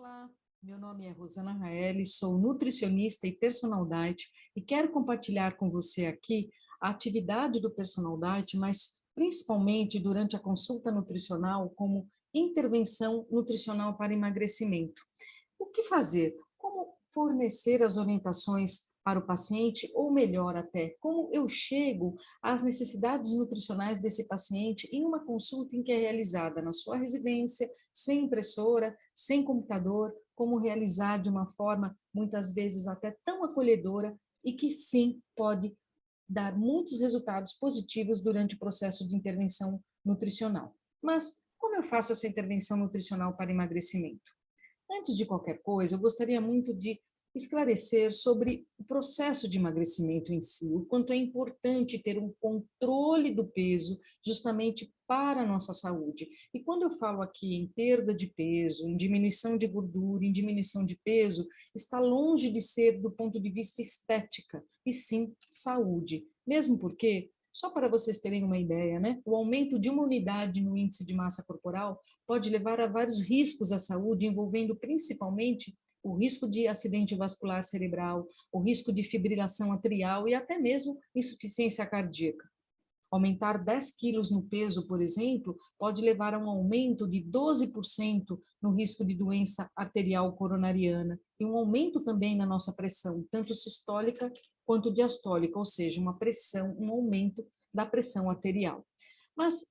Olá, meu nome é Rosana Raeli, sou nutricionista e personal diet e quero compartilhar com você aqui a atividade do personal diet, mas principalmente durante a consulta nutricional como intervenção nutricional para emagrecimento. O que fazer? Como fornecer as orientações para o paciente, ou melhor até, como eu chego às necessidades nutricionais desse paciente em uma consulta em que é realizada na sua residência, sem impressora, sem computador, como realizar de uma forma, muitas vezes até tão acolhedora, e que sim, pode dar muitos resultados positivos durante o processo de intervenção nutricional. Mas como eu faço essa intervenção nutricional para emagrecimento? Antes de qualquer coisa, eu gostaria muito de esclarecer sobre o processo de emagrecimento em si, o quanto é importante ter um controle do peso justamente para a nossa saúde. E quando eu falo aqui em perda de peso, em diminuição de gordura, em diminuição de peso, está longe de ser do ponto de vista estética, e sim saúde. Mesmo porque, só para vocês terem uma ideia, né, o aumento de uma unidade no índice de massa corporal pode levar a vários riscos à saúde, envolvendo principalmente o risco de acidente vascular cerebral, o risco de fibrilação atrial e até mesmo insuficiência cardíaca. Aumentar 10 quilos no peso, por exemplo, pode levar a um aumento de 12% no risco de doença arterial coronariana e um aumento também na nossa pressão, tanto sistólica quanto diastólica, ou seja, uma pressão, um aumento da pressão arterial. Mas,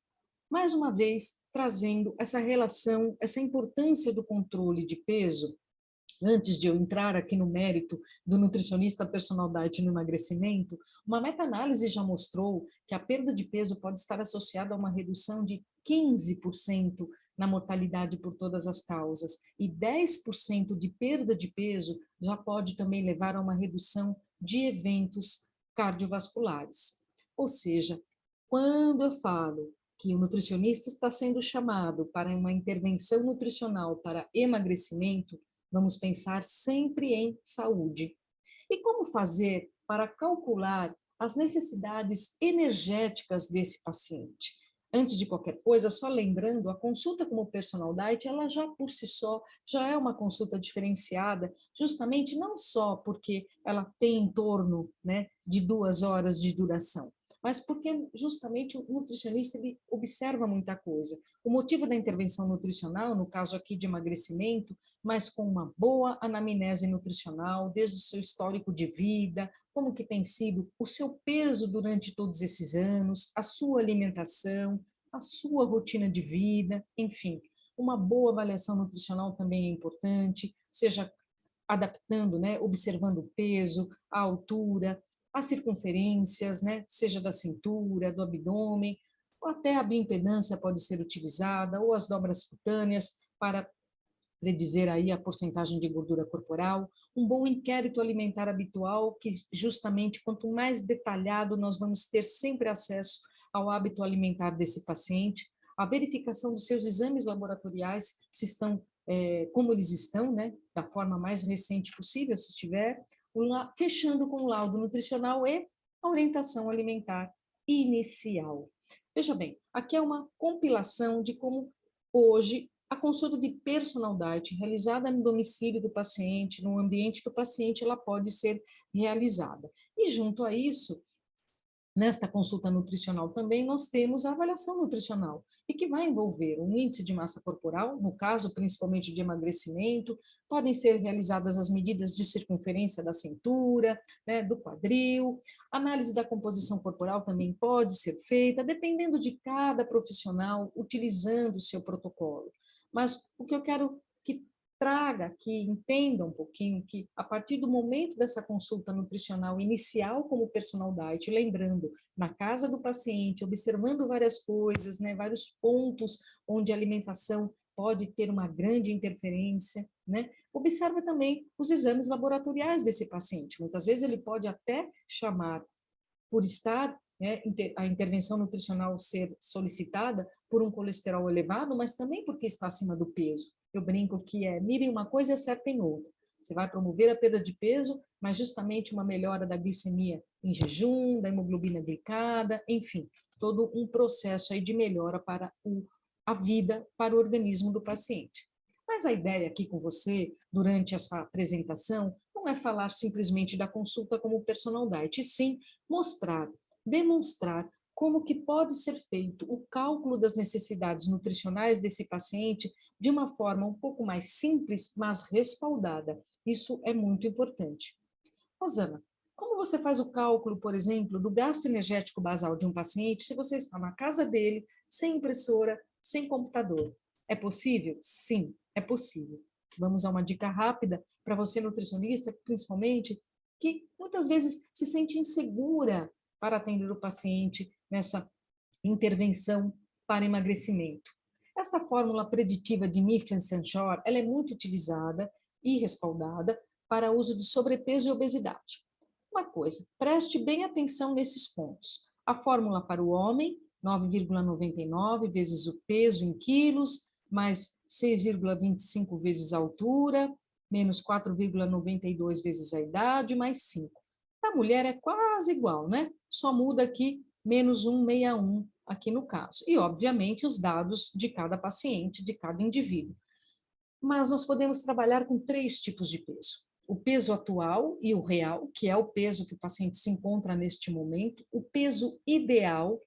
mais uma vez, trazendo essa relação, essa importância do controle de peso, antes de eu entrar aqui no mérito do nutricionista personal diet no emagrecimento, uma meta-análise já mostrou que a perda de peso pode estar associada a uma redução de 15% na mortalidade por todas as causas, e 10% de perda de peso já pode também levar a uma redução de eventos cardiovasculares. Ou seja, quando eu falo que o nutricionista está sendo chamado para uma intervenção nutricional para emagrecimento, vamos pensar sempre em saúde. E como fazer para calcular as necessidades energéticas desse paciente? Antes de qualquer coisa, só lembrando, a consulta como personal diet, ela já por si só, já é uma consulta diferenciada, justamente não só porque ela tem em torno, né, de 2 horas de duração, mas porque justamente o nutricionista ele observa muita coisa. O motivo da intervenção nutricional, no caso aqui de emagrecimento, mas com uma boa anamnese nutricional, desde o seu histórico de vida, como que tem sido o seu peso durante todos esses anos, a sua alimentação, a sua rotina de vida, enfim. Uma boa avaliação nutricional também é importante, seja adaptando, né, observando o peso, a altura, as circunferências, né, seja da cintura, do abdômen, ou até a bioimpedância pode ser utilizada, ou as dobras cutâneas para predizer aí a porcentagem de gordura corporal, um bom inquérito alimentar habitual, que justamente quanto mais detalhado nós vamos ter sempre acesso ao hábito alimentar desse paciente, a verificação dos seus exames laboratoriais, se estão, como eles estão, né, da forma mais recente possível, se estiver, fechando com o laudo nutricional e a orientação alimentar inicial. Veja bem, aqui é uma compilação de como hoje a consulta de personal diet realizada no domicílio do paciente, no ambiente do paciente, ela pode ser realizada. E junto a isso, nesta consulta nutricional também, nós temos a avaliação nutricional, e que vai envolver um índice de massa corporal, no caso principalmente de emagrecimento, podem ser realizadas as medidas de circunferência da cintura, né, do quadril, análise da composição corporal também pode ser feita, dependendo de cada profissional, utilizando o seu protocolo. Mas o que eu quero que traga, que entenda um pouquinho que a partir do momento dessa consulta nutricional inicial como personal diet, lembrando, na casa do paciente, observando várias coisas, né, vários pontos onde a alimentação pode ter uma grande interferência, né? Observa também os exames laboratoriais desse paciente. Muitas vezes ele pode até chamar por estar, né, a intervenção nutricional ser solicitada por um colesterol elevado, mas também porque está acima do peso. Eu brinco que mirem uma coisa e acertem outra. Você vai promover a perda de peso, mas justamente uma melhora da glicemia em jejum, da hemoglobina glicada, enfim, todo um processo aí de melhora para a vida, para o organismo do paciente. Mas a ideia aqui com você, durante essa apresentação, não é falar simplesmente da consulta como personal diet, e sim mostrar, demonstrar como que pode ser feito o cálculo das necessidades nutricionais desse paciente de uma forma um pouco mais simples, mas respaldada. Isso é muito importante. Rosana, como você faz o cálculo, por exemplo, do gasto energético basal de um paciente se você está na casa dele, sem impressora, sem computador? É possível? Sim, é possível. Vamos a uma dica rápida para você, nutricionista, principalmente, que muitas vezes se sente insegura para atender o paciente nessa intervenção para emagrecimento. Esta fórmula preditiva de Mifflin-Sanchor, ela é muito utilizada e respaldada para uso de sobrepeso e obesidade. Uma coisa, preste bem atenção nesses pontos. A fórmula para o homem, 9,99 vezes o peso em quilos, mais 6,25 vezes a altura, menos 4,92 vezes a idade, mais 5. A mulher é quase igual, né? Só muda aqui menos 161 aqui no caso. E, obviamente, os dados de cada paciente, de cada indivíduo. Mas nós podemos trabalhar com 3 tipos de peso. O peso atual e o real, que é o peso que o paciente se encontra neste momento. O peso ideal,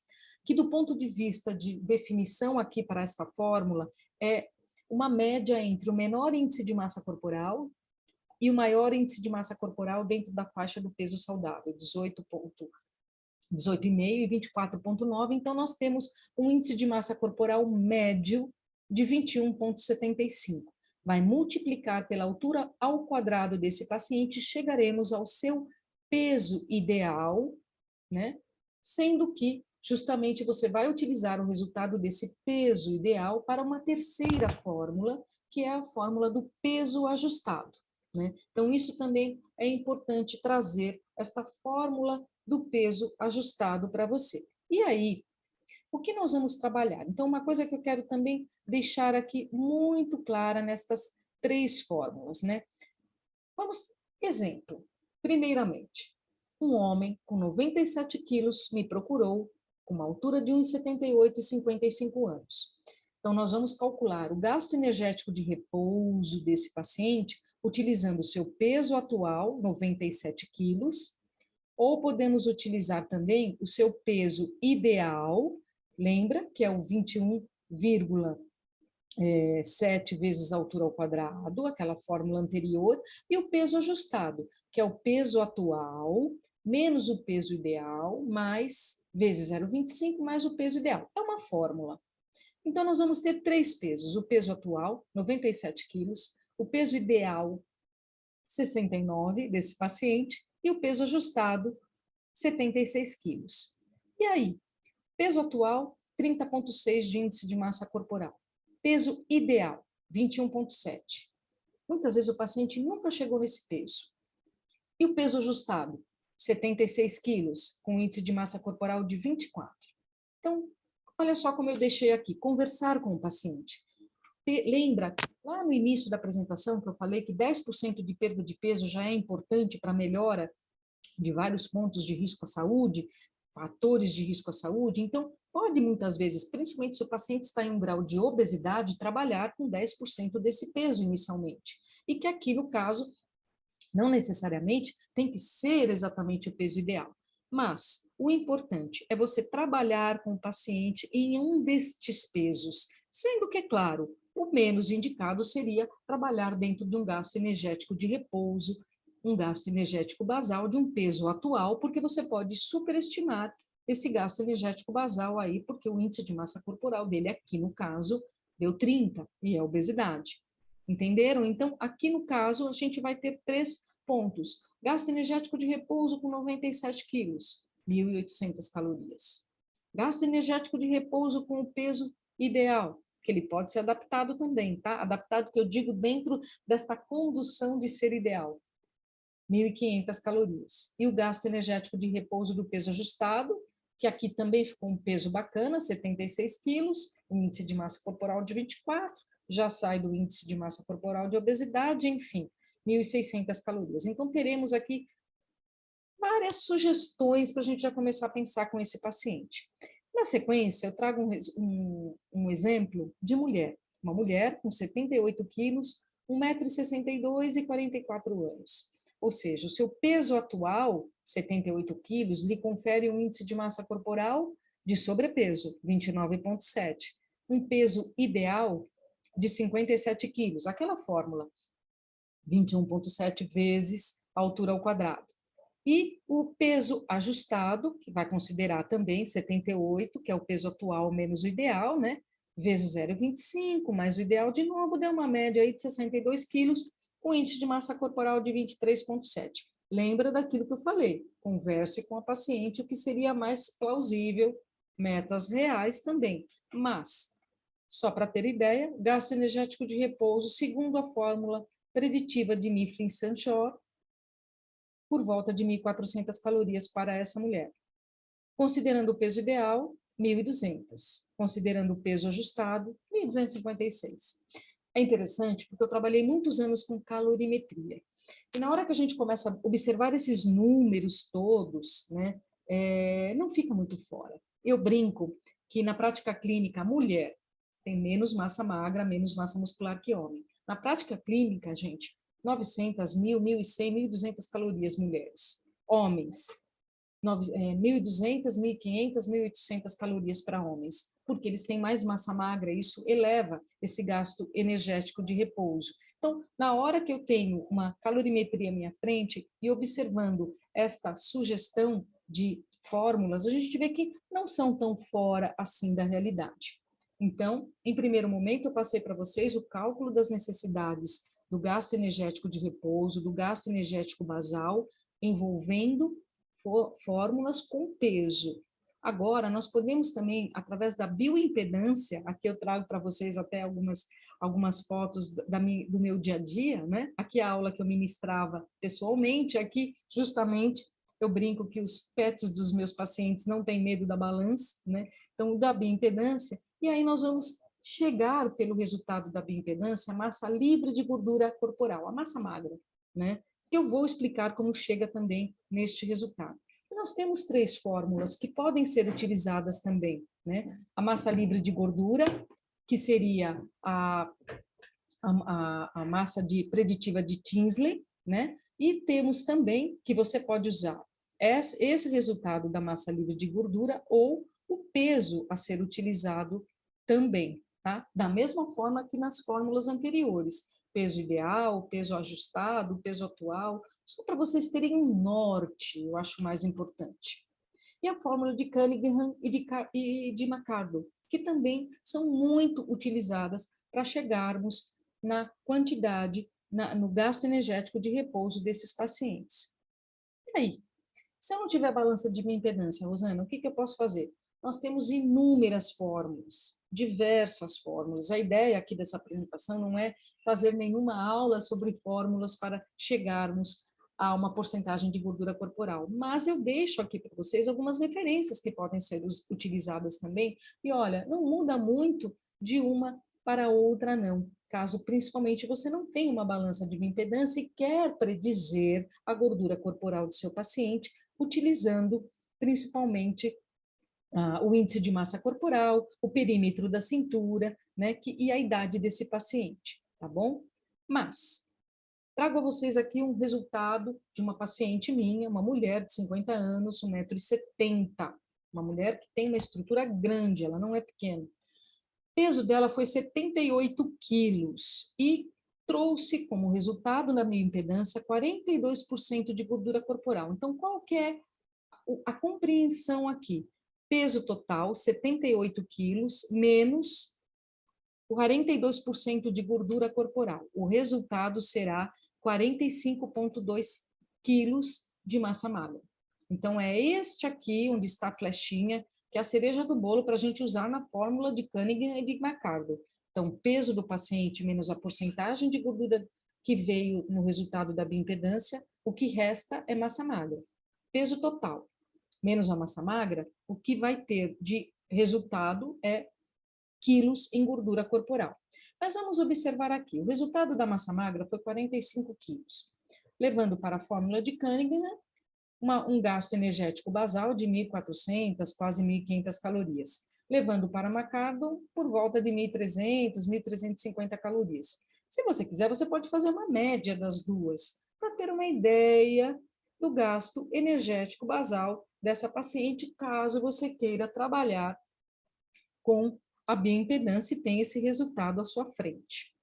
que do ponto de vista de definição aqui para esta fórmula, é uma média entre o menor índice de massa corporal e o maior índice de massa corporal dentro da faixa do peso saudável, 18,5 e 24,9. Então, nós temos um índice de massa corporal médio de 21,75. Vai multiplicar pela altura ao quadrado desse paciente, chegaremos ao seu peso ideal, né? Sendo que justamente você vai utilizar o resultado desse peso ideal para uma terceira fórmula, que é a fórmula do peso ajustado, né? Então, isso também é importante trazer esta fórmula do peso ajustado para você. E aí, o que nós vamos trabalhar? Então, uma coisa que eu quero também deixar aqui muito clara nestas 3 fórmulas, né? Vamos, exemplo, primeiramente, um homem com 97 quilos me procurou, com uma altura de 1,78 e 55 anos. Então, nós vamos calcular o gasto energético de repouso desse paciente utilizando o seu peso atual, 97 quilos, ou podemos utilizar também o seu peso ideal, lembra que é o 21,7 vezes a altura ao quadrado, aquela fórmula anterior, e o peso ajustado, que é o peso atual menos o peso ideal, mais vezes 0,25 mais o peso ideal. É uma fórmula. Então, nós vamos ter 3 pesos: o peso atual, 97 quilos, o peso ideal, 69 desse paciente, e o peso ajustado, 76 quilos. E aí, peso atual, 30,6 de índice de massa corporal. Peso ideal, 21,7. Muitas vezes o paciente nunca chegou nesse peso. E o peso ajustado, 76 quilos, com índice de massa corporal de 24. Então, olha só como eu deixei aqui, conversar com o paciente. Lembra, lá no início da apresentação, que eu falei que 10% de perda de peso já é importante para a melhora de vários pontos de risco à saúde, fatores de risco à saúde. Então, pode muitas vezes, principalmente se o paciente está em um grau de obesidade, trabalhar com 10% desse peso inicialmente. E que aqui, no caso, não necessariamente tem que ser exatamente o peso ideal. Mas o importante é você trabalhar com o paciente em um destes pesos, sendo que, é claro, o menos indicado seria trabalhar dentro de um gasto energético de repouso, um gasto energético basal de um peso atual, porque você pode superestimar esse gasto energético basal aí, porque o índice de massa corporal dele aqui, no caso, deu 30, e é obesidade. Entenderam? Então, aqui no caso, a gente vai ter 3 pontos. Gasto energético de repouso com 97 quilos, 1.800 calorias. Gasto energético de repouso com o peso ideal, que ele pode ser adaptado também, tá? Adaptado, que eu digo, dentro desta condução de ser ideal, 1.500 calorias. E o gasto energético de repouso do peso ajustado, que aqui também ficou um peso bacana, 76 quilos, um índice de massa corporal de 24, já sai do índice de massa corporal de obesidade, enfim, 1.600 calorias. Então, teremos aqui várias sugestões para a gente já começar a pensar com esse paciente. Na sequência, eu trago um exemplo de mulher. uma mulher com 78 quilos, 1,62 m e 44 anos. Ou seja, o seu peso atual, 78 quilos, lhe confere um índice de massa corporal de sobrepeso, 29,7. Um peso ideal de 57 quilos, aquela fórmula, 21,7 vezes a altura ao quadrado. E o peso ajustado, que vai considerar também 78, que é o peso atual menos o ideal, né? Vezes 0,25, mais o ideal de novo, deu uma média aí de 62 quilos, com índice de massa corporal de 23,7. Lembra daquilo que eu falei, converse com a paciente o que seria mais plausível, metas reais também. Mas, só para ter ideia, gasto energético de repouso, segundo a fórmula preditiva de Mifflin-Sanchor, por volta de 1.400 calorias para essa mulher. Considerando o peso ideal, 1.200. Considerando o peso ajustado, 1.256. É interessante porque eu trabalhei muitos anos com calorimetria. E na hora que a gente começa a observar esses números todos, né, não fica muito fora. Eu brinco que na prática clínica, a mulher tem menos massa magra, menos massa muscular que homem. Na prática clínica, gente, 900, 1.000, 1.100, 1.200 calorias mulheres. Homens, 1.200, 1.500, 1.800 calorias para homens, porque eles têm mais massa magra, e isso eleva esse gasto energético de repouso. Então, na hora que eu tenho uma calorimetria à minha frente e observando esta sugestão de fórmulas, a gente vê que não são tão fora assim da realidade. Então, em primeiro momento, eu passei para vocês o cálculo das necessidades do gasto energético de repouso, do gasto energético basal, envolvendo fórmulas com peso. Agora, nós podemos também, através da bioimpedância, aqui eu trago para vocês até algumas fotos do meu dia a dia, né? Aqui a aula que eu ministrava pessoalmente, aqui justamente eu brinco que os pets dos meus pacientes não têm medo da balança, né? Então, da bioimpedância, e aí nós vamos chegar, pelo resultado da bioimpedância, a massa livre de gordura corporal, a massa magra, né? Que eu vou explicar como chega também neste resultado. E nós temos 3 fórmulas que podem ser utilizadas também, né? A massa livre de gordura, que seria a massa preditiva de Tinsley, né? E temos também que você pode usar esse resultado da massa livre de gordura ou o peso a ser utilizado também, tá? Da mesma forma que nas fórmulas anteriores, peso ideal, peso ajustado, peso atual, só para vocês terem um norte, eu acho mais importante. E a fórmula de Cunningham e de McArdle, que também são muito utilizadas para chegarmos na quantidade, no gasto energético de repouso desses pacientes. E aí? Se eu não tiver balança de bioimpedância, Rosana, o que eu posso fazer? Nós temos inúmeras fórmulas, diversas fórmulas. A ideia aqui dessa apresentação não é fazer nenhuma aula sobre fórmulas para chegarmos a uma porcentagem de gordura corporal, mas eu deixo aqui para vocês algumas referências que podem ser utilizadas também. E olha, não muda muito de uma para outra, não. Caso principalmente você não tenha uma balança de bioimpedância e quer predizer a gordura corporal do seu paciente, utilizando principalmente o índice de massa corporal, o perímetro da cintura, né, e a idade desse paciente, tá bom? Mas trago a vocês aqui um resultado de uma paciente minha, uma mulher de 50 anos, 1,70 m, uma mulher que tem uma estrutura grande, ela não é pequena. O peso dela foi 78 quilos e trouxe como resultado na bioimpedância 42% de gordura corporal. Então, qual que é a compreensão aqui? Peso total, 78 quilos, menos 42% de gordura corporal. O resultado será 45,2 quilos de massa magra. Então, é este aqui, onde está a flechinha, que é a cereja do bolo para a gente usar na fórmula de Cunningham e de McArdle. Então, peso do paciente menos a porcentagem de gordura que veio no resultado da bioimpedância, o que resta é massa magra. Peso total menos a massa magra, o que vai ter de resultado é quilos em gordura corporal. Mas vamos observar aqui, o resultado da massa magra foi 45 quilos, levando para a fórmula de Cunningham um gasto energético basal de 1.400, quase 1.500 calorias. levando para uma carbo por volta de 1.300, 1.350 calorias. Se você quiser, você pode fazer uma média das duas, para ter uma ideia do gasto energético basal dessa paciente, caso você queira trabalhar com a bioimpedância e tenha esse resultado à sua frente.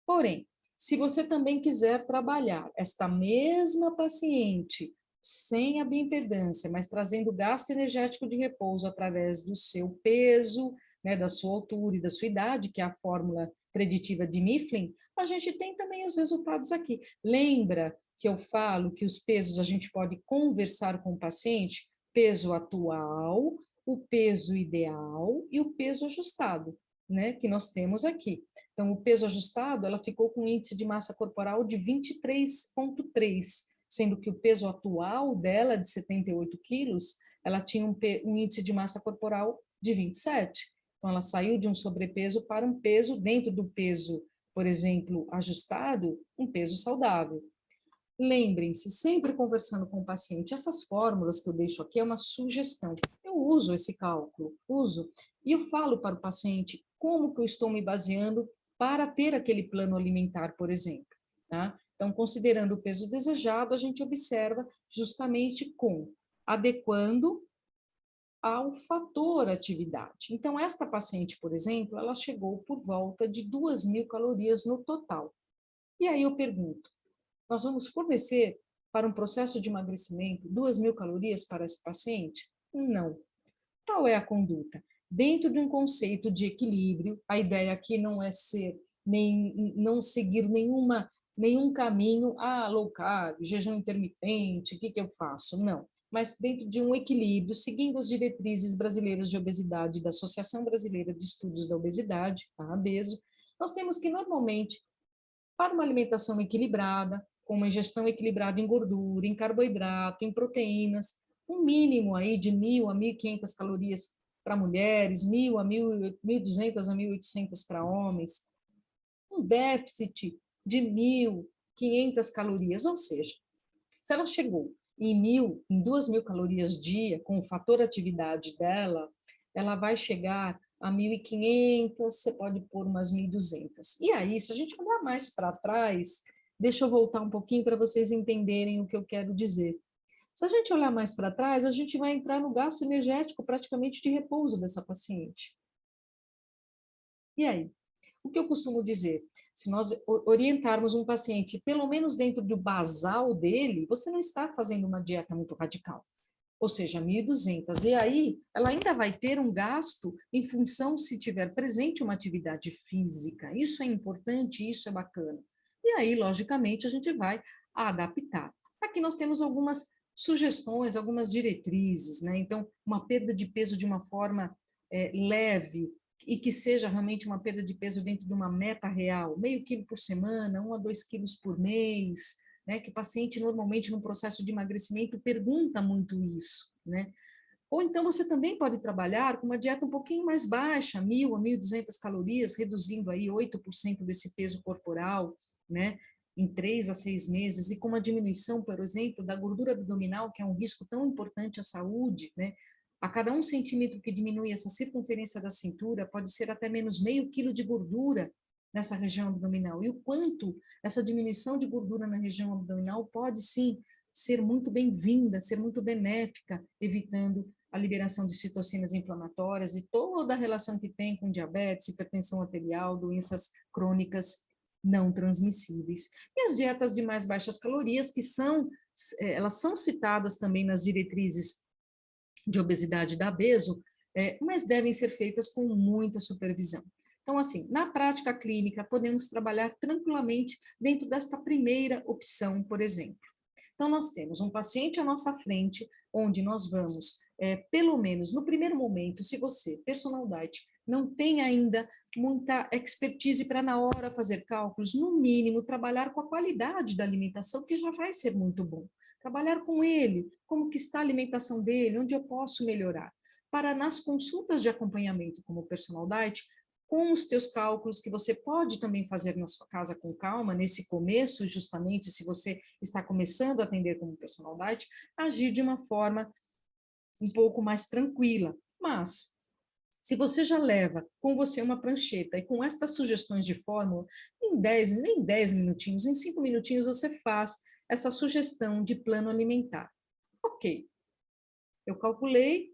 Porém, se você também quiser trabalhar esta mesma paciente sem a bioimpedância, mas trazendo gasto energético de repouso através do seu peso, né, da sua altura e da sua idade, que é a fórmula preditiva de Mifflin, a gente tem também os resultados aqui. Lembra que eu falo que os pesos a gente pode conversar com o paciente? Peso atual, o peso ideal e o peso ajustado, né, que nós temos aqui. Então, o peso ajustado, ela ficou com um índice de massa corporal de 23,3, sendo que o peso atual dela, de 78 quilos, ela tinha um índice de massa corporal de 27. Então, ela saiu de um sobrepeso para um peso, dentro do peso, por exemplo, ajustado, um peso saudável. Lembrem-se, sempre conversando com o paciente, essas fórmulas que eu deixo aqui é uma sugestão. Eu uso esse cálculo, uso, e eu falo para o paciente como que eu estou me baseando para ter aquele plano alimentar, por exemplo, tá? Então, considerando o peso desejado, a gente observa justamente com adequando ao fator atividade. Então, esta paciente, por exemplo, ela chegou por volta de 2.000 calorias no total. E aí eu pergunto, nós vamos fornecer para um processo de emagrecimento 2.000 calorias para esse paciente? Não. Qual é a conduta? Dentro de um conceito de equilíbrio, a ideia aqui não é não seguir nenhum caminho, low carb, jejum intermitente, o que eu faço? Não. Mas dentro de um equilíbrio, seguindo as diretrizes brasileiras de obesidade da Associação Brasileira de Estudos da Obesidade, a ABESO, nós temos que normalmente, para uma alimentação equilibrada, com uma ingestão equilibrada em gordura, em carboidrato, em proteínas, um mínimo aí de 1.000 a 1.500 calorias para mulheres, 1.000 a 1.200 a 1.800 para homens, um déficit de 1.500 calorias, ou seja, se ela chegou em 2.000 calorias dia, com o fator atividade dela, ela vai chegar a 1.500, você pode pôr umas 1.200. E aí, se a gente olhar mais para trás, deixa eu voltar um pouquinho para vocês entenderem o que eu quero dizer. Se a gente olhar mais para trás, a gente vai entrar no gasto energético praticamente de repouso dessa paciente. E aí? O que eu costumo dizer? Se nós orientarmos um paciente, pelo menos dentro do basal dele, você não está fazendo uma dieta muito radical. Ou seja, 1.200. E aí, ela ainda vai ter um gasto em função se tiver presente uma atividade física. Isso é importante, isso é bacana. E aí, logicamente, a gente vai adaptar. Aqui nós temos algumas sugestões, algumas diretrizes, né? Então, uma perda de peso de uma forma leve, e que seja realmente uma perda de peso dentro de uma meta real, meio quilo por semana, 1 a 2 quilos por mês, né, que o paciente normalmente no processo de emagrecimento pergunta muito isso, né? Ou então você também pode trabalhar com uma dieta um pouquinho mais baixa, 1.000 a 1.200 calorias, reduzindo aí 8% desse peso corporal, né, em 3 a 6 meses, e com uma diminuição, por exemplo, da gordura abdominal, que é um risco tão importante à saúde, né? A cada 1 centímetro que diminui essa circunferência da cintura, pode ser até menos meio quilo de gordura nessa região abdominal. E o quanto essa diminuição de gordura na região abdominal pode, sim, ser muito bem-vinda, ser muito benéfica, evitando a liberação de citocinas inflamatórias e toda a relação que tem com diabetes, hipertensão arterial, doenças crônicas não transmissíveis. E as dietas de mais baixas calorias, elas são citadas também nas diretrizes de obesidade da ABESO, mas devem ser feitas com muita supervisão. Então, assim, na prática clínica, podemos trabalhar tranquilamente dentro desta primeira opção, por exemplo. Então, nós temos um paciente à nossa frente, onde nós vamos, pelo menos no primeiro momento, se você, personal diet, não tem ainda muita expertise para na hora fazer cálculos, no mínimo trabalhar com a qualidade da alimentação, que já vai ser muito bom. Trabalhar com ele, como que está a alimentação dele, onde eu posso melhorar. Para nas consultas de acompanhamento como personal diet, com os teus cálculos, que você pode também fazer na sua casa com calma, nesse começo, justamente, se você está começando a atender como personal diet, agir de uma forma um pouco mais tranquila. Mas, Se você já leva com você uma prancheta e com estas sugestões de fórmula, em 10, nem 10 minutinhos, em 5 minutinhos você faz essa sugestão de plano alimentar. Ok, eu calculei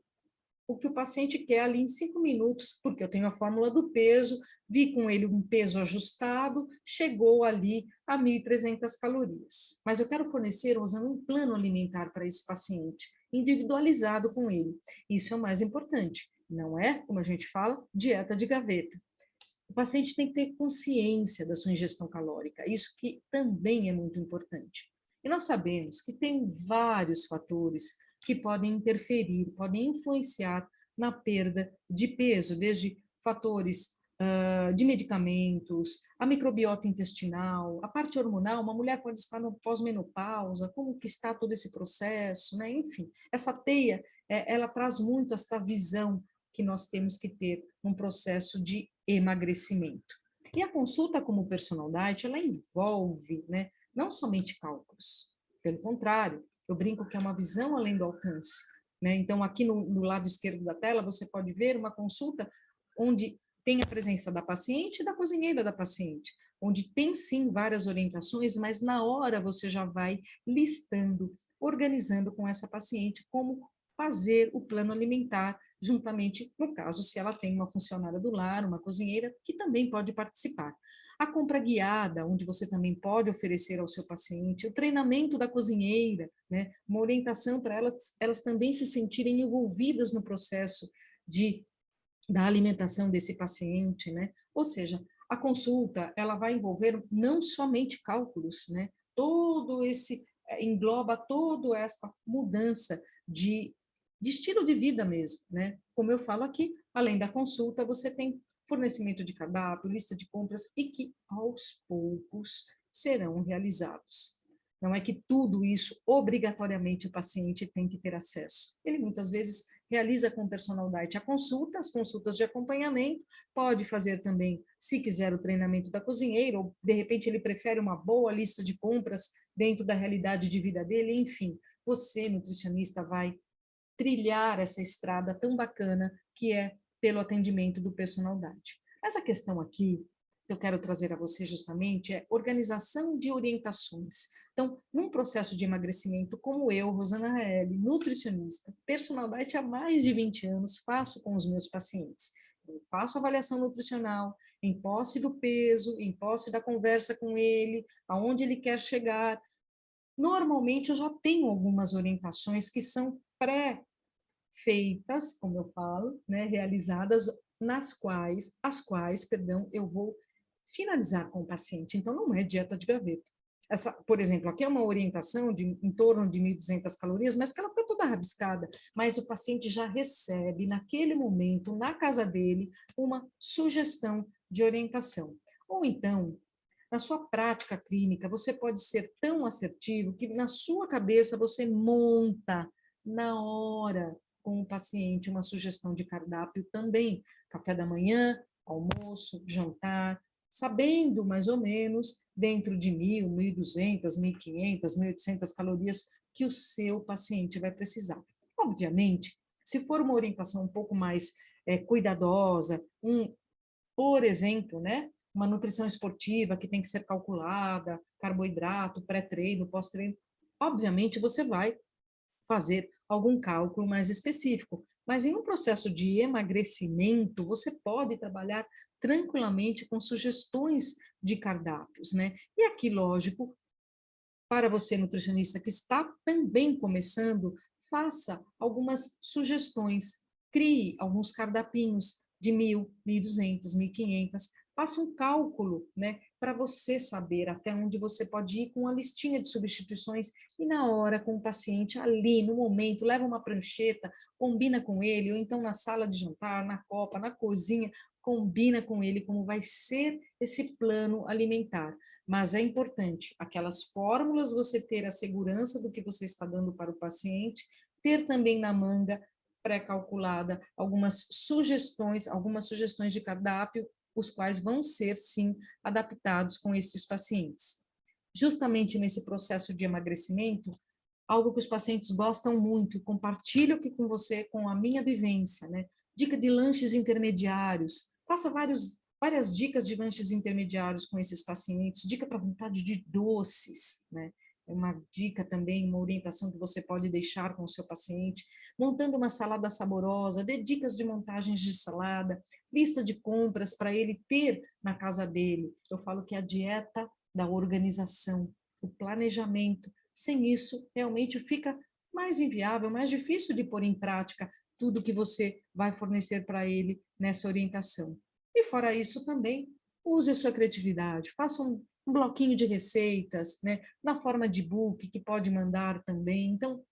o que o paciente quer ali em 5 minutos, porque eu tenho a fórmula do peso, vi com ele um peso ajustado, chegou ali a 1.300 calorias. Mas eu quero fornecer usando um plano alimentar para esse paciente, individualizado com ele. Isso é o mais importante, não é, como a gente fala, dieta de gaveta. O paciente tem que ter consciência da sua ingestão calórica, isso que também é muito importante. E nós sabemos que tem vários fatores que podem interferir, podem influenciar na perda de peso, desde fatores de medicamentos, a microbiota intestinal, a parte hormonal, uma mulher pode estar no pós-menopausa, como que está todo esse processo, né? Enfim, essa teia, ela traz muito essa visão que nós temos que ter num processo de emagrecimento. E a consulta como personal diet, ela envolve, né, não somente cálculos, pelo contrário, eu brinco que é uma visão além do alcance, né? Então, aqui no lado esquerdo da tela, você pode ver uma consulta onde tem a presença da paciente e da cozinheira da paciente, onde tem sim várias orientações, mas na hora você já vai listando, organizando com essa paciente como fazer o plano alimentar, juntamente, no caso, se ela tem uma funcionária do lar, uma cozinheira, que também pode participar. A compra guiada, onde você também pode oferecer ao seu paciente, o treinamento da cozinheira, né? Uma orientação para elas também se sentirem envolvidas no processo da alimentação desse paciente, né? Ou seja, a consulta, ela vai envolver não somente cálculos, né? Todo esse, engloba toda essa mudança de estilo de vida mesmo, né? Como eu falo aqui, além da consulta, você tem fornecimento de cardápio, lista de compras e que aos poucos serão realizados. Não é que tudo isso obrigatoriamente o paciente tem que ter acesso. Ele muitas vezes realiza com o personal diet a consulta, as consultas de acompanhamento, pode fazer também, se quiser, o treinamento da cozinheira, ou de repente ele prefere uma boa lista de compras dentro da realidade de vida dele, enfim, você, nutricionista, vai trilhar essa estrada tão bacana que é pelo atendimento do personal diet. Mas a questão aqui que eu quero trazer a você justamente é organização de orientações. Então, num processo de emagrecimento como eu, Rosana Raeli, nutricionista, personal diet há mais de 20 anos, faço com os meus pacientes. Eu faço avaliação nutricional, em posse do peso, em posse da conversa com ele, aonde ele quer chegar. Normalmente eu já tenho algumas orientações que são pré-feitas, como eu falo, né, realizadas, perdão, eu vou finalizar com o paciente. Então, não é dieta de gaveta. Essa, por exemplo, aqui é uma orientação de em torno de 1.200 calorias, mas que ela fica toda rabiscada, mas o paciente já recebe, naquele momento, na casa dele, uma sugestão de orientação. Ou então, na sua prática clínica, você pode ser tão assertivo que na sua cabeça você monta na hora com o paciente uma sugestão de cardápio também, café da manhã, almoço, jantar, sabendo mais ou menos dentro de 1.000, 1.200, 1.500, 1.800 calorias que o seu paciente vai precisar. Obviamente, se for uma orientação um pouco mais cuidadosa, por exemplo, né, uma nutrição esportiva que tem que ser calculada, carboidrato, pré-treino, pós-treino, obviamente você vai fazer algum cálculo mais específico. Mas em um processo de emagrecimento, você pode trabalhar tranquilamente com sugestões de cardápios, né? E aqui, lógico, para você, nutricionista, que está também começando, faça algumas sugestões, crie alguns cardapinhos de 1.000, 1.200, 1.500, faça um cálculo, né, para você saber até onde você pode ir com a listinha de substituições e na hora com o paciente ali, no momento, leva uma prancheta, combina com ele, ou então na sala de jantar, na copa, na cozinha, combina com ele como vai ser esse plano alimentar. Mas é importante, aquelas fórmulas, você ter a segurança do que você está dando para o paciente, ter também na manga pré-calculada algumas sugestões de cardápio, os quais vão ser, sim, adaptados com esses pacientes. Justamente nesse processo de emagrecimento, algo que os pacientes gostam muito, e compartilho aqui com você, com a minha vivência, né? dica de lanches intermediários, faça várias dicas de lanches intermediários com esses pacientes, dica para vontade de doces, né? É uma dica também, uma orientação que você pode deixar com o seu paciente, montando uma salada saborosa, dê dicas de montagens de salada, lista de compras para ele ter na casa dele. Eu falo que a dieta da organização, o planejamento, sem isso realmente fica mais inviável, mais difícil de pôr em prática tudo que você vai fornecer para ele nessa orientação. E fora isso também, use a sua criatividade, faça um bloquinho de receitas, né, na forma de book, que pode mandar também. Então,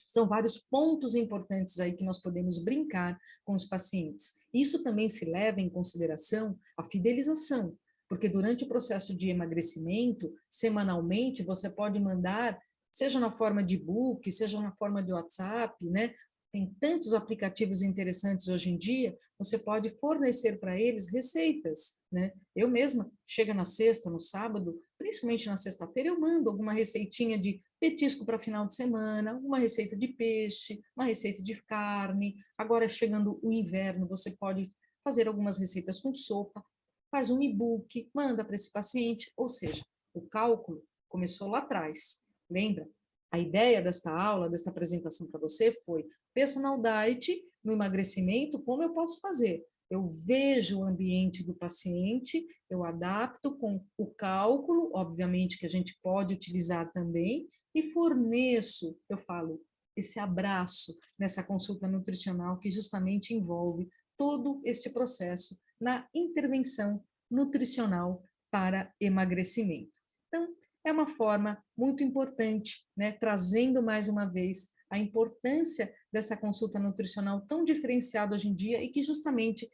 são vários pontos importantes aí que nós podemos brincar com os pacientes. Isso também se leva em consideração a fidelização, porque durante o processo de emagrecimento, semanalmente, você pode mandar, seja na forma de book, seja na forma de WhatsApp, né? Tem tantos aplicativos interessantes hoje em dia, você pode fornecer para eles receitas, né? Eu mesma, chega na sexta, no sábado, principalmente na sexta-feira, eu mando alguma receitinha de petisco para final de semana, uma receita de peixe, uma receita de carne. Agora, chegando o inverno, você pode fazer algumas receitas com sopa, faz um e-book, manda para esse paciente, ou seja, o cálculo começou lá atrás. Lembra? A ideia desta aula, desta apresentação para você foi personal diet no emagrecimento, como eu posso fazer? Eu vejo o ambiente do paciente, eu adapto com o cálculo, obviamente que a gente pode utilizar também, e forneço, eu falo, esse abraço nessa consulta nutricional que justamente envolve todo este processo na intervenção nutricional para emagrecimento. Então, é uma forma muito importante, né, trazendo mais uma vez a importância dessa consulta nutricional tão diferenciada hoje em dia e que justamente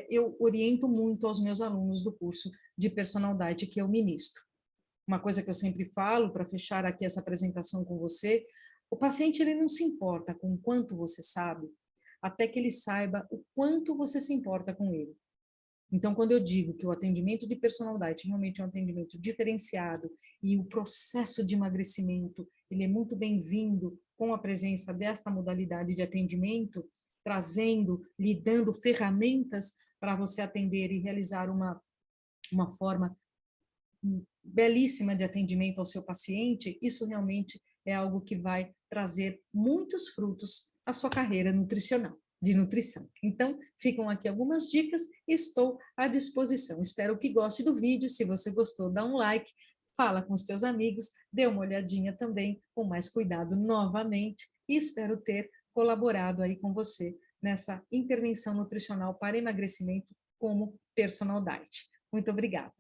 eu oriento muito aos meus alunos do curso de Personal Diet que eu ministro. Uma coisa que eu sempre falo, para fechar aqui essa apresentação com você, o paciente ele não se importa com o quanto você sabe, até que ele saiba o quanto você se importa com ele. Então, quando eu digo que o atendimento de personalidade realmente é um atendimento diferenciado e o processo de emagrecimento, ele é muito bem-vindo com a presença desta modalidade de atendimento, trazendo, lhe dando ferramentas para você atender e realizar uma forma belíssima de atendimento ao seu paciente, isso realmente é algo que vai trazer muitos frutos à sua carreira nutricional, de nutrição. Então, ficam aqui algumas dicas e estou à disposição. Espero que goste do vídeo. Se você gostou, dá um like, fala com os teus amigos, dê uma olhadinha também com mais cuidado novamente e espero ter colaborado aí com você nessa intervenção nutricional para emagrecimento como personal diet. Muito obrigada.